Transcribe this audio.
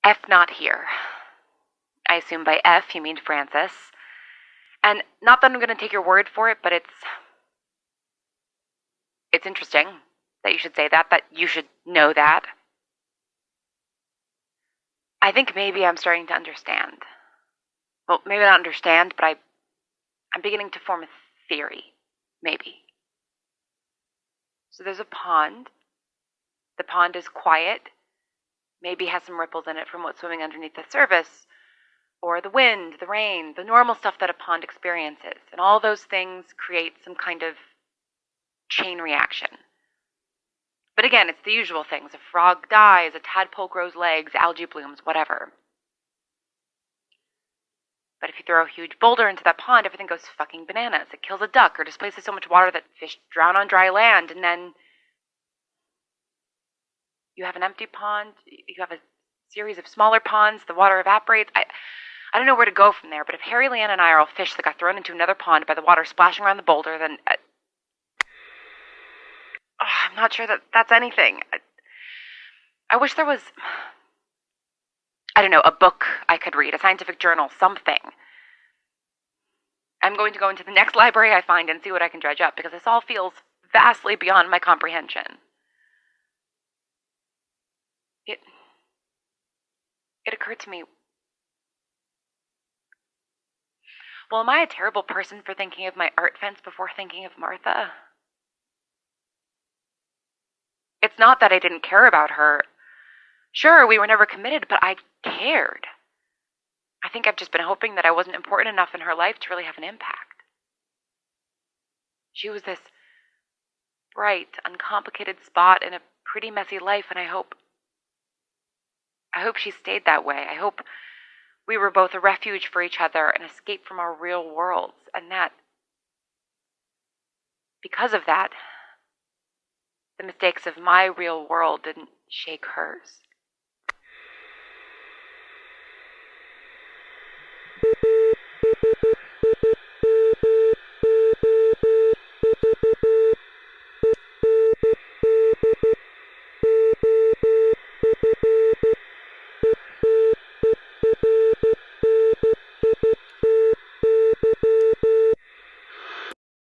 F not here. I assume by F you mean Francis. And not that I'm going to take your word for it, but it's interesting that you should say that you should know that. I think maybe I'm starting to understand. Well, maybe not understand, but I'm beginning to form a theory. Maybe. So there's a pond. The pond is quiet. Maybe has some ripples in it from what's swimming underneath the surface. Or the wind, the rain, the normal stuff that a pond experiences. And all those things create some kind of chain reaction. But again, it's the usual things. A frog dies, a tadpole grows legs, algae blooms, whatever. But if you throw a huge boulder into that pond, everything goes fucking bananas. It kills a duck or displaces so much water that fish drown on dry land, and then you have an empty pond, you have a series of smaller ponds, the water evaporates. I don't know where to go from there, but if Harry, Leanne, and I are all fish that got thrown into another pond by the water splashing around the boulder, then I'm not sure that that's anything. I wish there was, I don't know, a book I could read, a scientific journal, something. I'm going to go into the next library I find and see what I can dredge up, because this all feels vastly beyond my comprehension. It occurred to me, well, am I a terrible person for thinking of my art fence before thinking of Martha? It's not that I didn't care about her. Sure, we were never committed, but I cared. I think I've just been hoping that I wasn't important enough in her life to really have an impact. She was this bright, uncomplicated spot in a pretty messy life, and I hope she stayed that way. I hope we were both a refuge for each other, an escape from our real worlds, and that, because of that, the mistakes of my real world didn't shake hers.